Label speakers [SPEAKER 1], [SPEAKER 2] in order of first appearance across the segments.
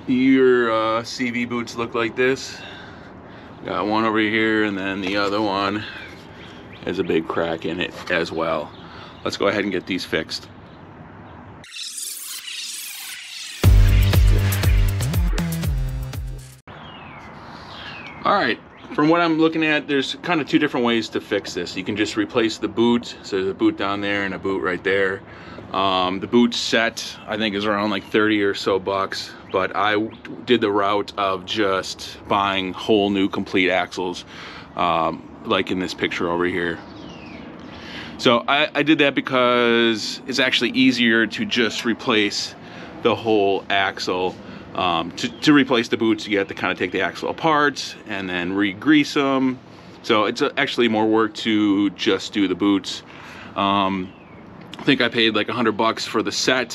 [SPEAKER 1] your CV boots look like this. Got one over here, and then the other one has a big crack in it as well. Let's go ahead and get these fixed. All right, from what I'm looking at, there's kind of two different ways to fix this. You can just replace the boot. So there's a boot down there and a boot right there. The boot set, I think, is around like 30 or so bucks, but I did the route of just buying whole new complete axles, like in this picture over here. So I did that because it's actually easier to just replace the whole axle. To replace the boots, you have to kind of take the axle apart and then re-grease them. So it's actually more work to just do the boots. I think I paid like $100 for the set,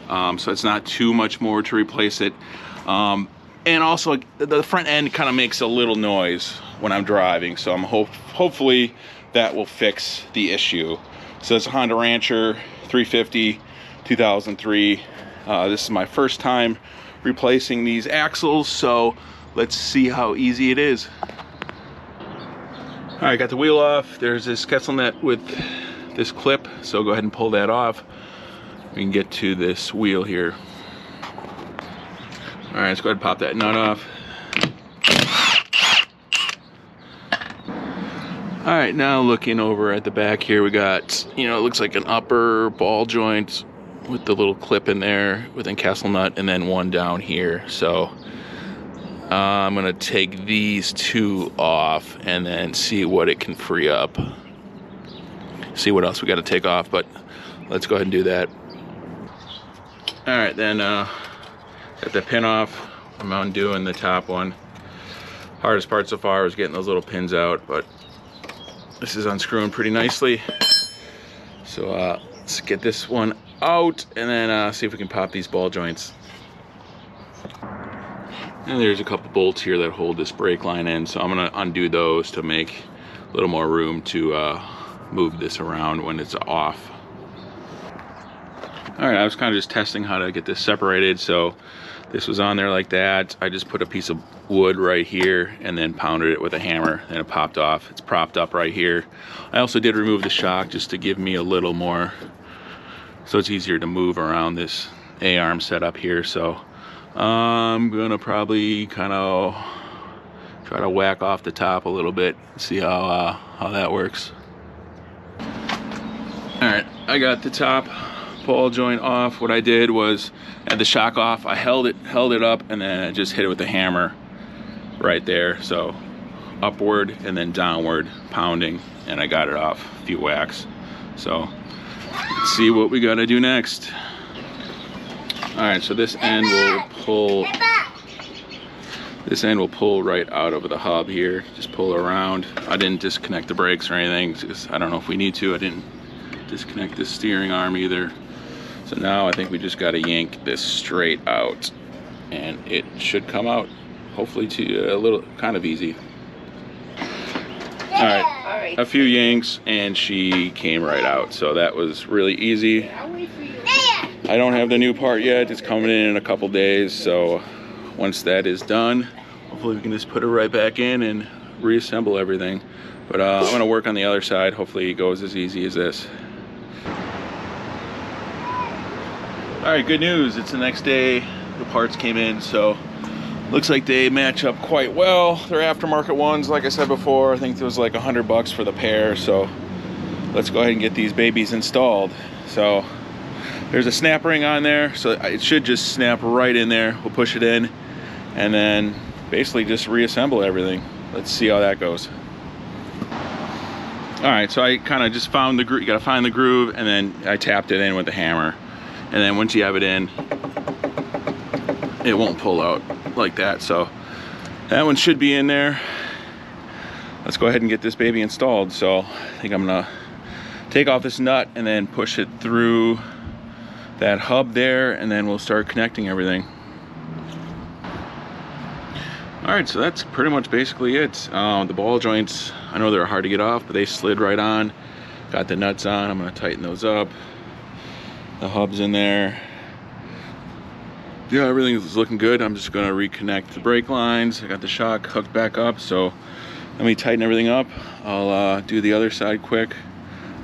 [SPEAKER 1] so it's not too much more to replace it. And also the front end kind of makes a little noise when I'm driving, so I'm hopefully that will fix the issue. So it's a Honda Rancher 350 2003. This is my first time replacing these axles, so let's see how easy it is. All right, got the wheel off. There's this Kessel nut with this clip, so go ahead and pull that off. We can get to this wheel here. All right, let's go ahead and pop that nut off. All right, now looking over at the back here, we got, it looks like an upper ball joint with the little clip in there with a Kessel nut, and then one down here. So I'm gonna take these two off and then see what it can free up. See what else we got to take off, but let's go ahead and do that. All right, then got the pin off. I'm undoing the top one. Hardest part so far was getting those little pins out, but this is unscrewing pretty nicely. So let's get this one out and then see if we can pop these ball joints. And there's a couple bolts here that hold this brake line in, so I'm gonna undo those to make a little more room to move this around when it's off. All right, I was kind of just testing how to get this separated. So this was on there like that. I just put a piece of wood right here and then pounded it with a hammer, and it popped off. It's propped up right here. I also did remove the shock just to give me a little more, so it's easier to move around this A-arm setup here. So I'm gonna probably kind of try to whack off the top a little bit, see how that works. All right, I got the top ball joint off. What I did was, had the shock off, I held it up, and then I just hit it with a hammer right there. So upward and then downward pounding, and I got it off a few whacks. So let's see what we gotta do next. All right, so this end will pull. This end will pull right out of the hub here. Just pull around. I didn't disconnect the brakes or anything, because I don't know if we need to. I didn't disconnect the steering arm either. So now I think we just got to yank this straight out, and it should come out hopefully to a little kind of easy. All right, a few yanks and she came right out, so that was really easy. I don't have the new part yet. It's coming in a couple days, so once that is done, hopefully we can just put it right back in and reassemble everything. But I'm gonna work on the other side. Hopefully it goes as easy as this. All right, good news. It's the next day. The parts came in, so looks like they match up quite well. They're aftermarket ones, like I said before. I think it was like $100 for the pair. So let's go ahead and get these babies installed. So there's a snap ring on there, so it should just snap right in there. We'll push it in and then basically just reassemble everything. Let's see how that goes. All right, so I kind of just found the groove. You gotta find the groove, and then I tapped it in with the hammer. And then once you have it in, it won't pull out like that. So that one should be in there. Let's go ahead and get this baby installed. So I think I'm gonna take off this nut and then push it through that hub there, and then we'll start connecting everything. All right, so that's pretty much basically it. The ball joints, I know they're hard to get off, but they slid right on. Got the nuts on. I'm gonna tighten those up. The hub's in there. yeah, everything is looking good. I'm just gonna reconnect the brake lines. I got the shock hooked back up, so let me tighten everything up. I'll do the other side quick.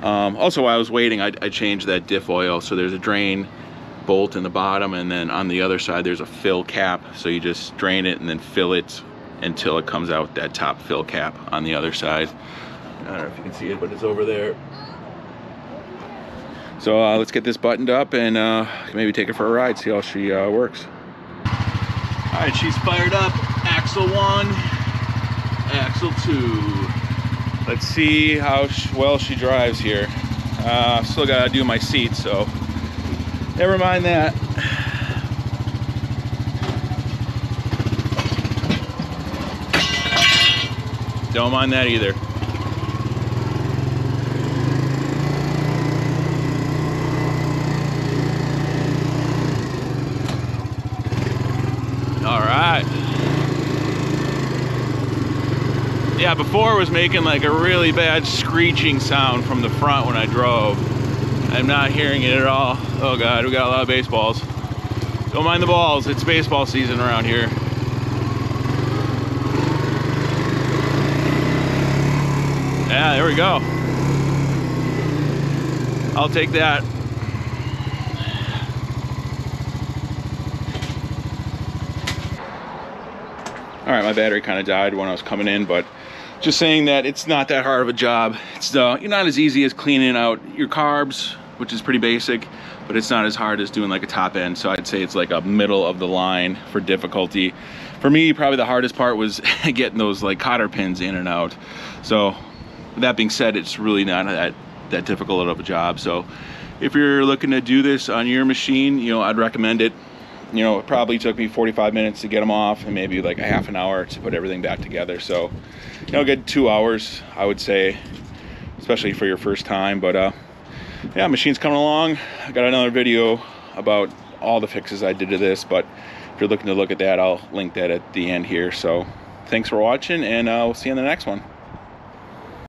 [SPEAKER 1] Also, while I was waiting, I changed that diff oil. So there's a drain bolt in the bottom, and then on the other side there's a fill cap. So you just drain it and then fill it until it comes out that top fill cap on the other side. I don't know if you can see it, but it's over there. So let's get this buttoned up and maybe take her for a ride, see how she works. All right, she's fired up. Axle 1, axle 2. Let's see how well she drives here. Still gotta do my seat, so never mind that. Don't mind that either. All right. Yeah, before it was making like a really bad screeching sound from the front when I drove. I'm not hearing it at all. Oh God, we got a lot of baseballs. Don't mind the balls, it's baseball season around here. Yeah, there we go. I'll take that. All right, my battery kind of died when I was coming in, but just saying that it's not that hard of a job. It's you're not as easy as cleaning out your carbs, which is pretty basic, but it's not as hard as doing like a top end. So I'd say it's like a middle of the line for difficulty. For me, probably the hardest part was getting those like cotter pins in and out. So with that being said, it's really not that difficult of a job. So if you're looking to do this on your machine, you know, I'd recommend it. You know, it probably took me 45 minutes to get them off and maybe like a half an hour to put everything back together. So, you know, a good 2 hours, I would say, especially for your first time. But yeah, machine's coming along. I got another video about all the fixes I did to this, but if you're looking to look at that, I'll link that at the end here. So thanks for watching, and we'll see you in the next one.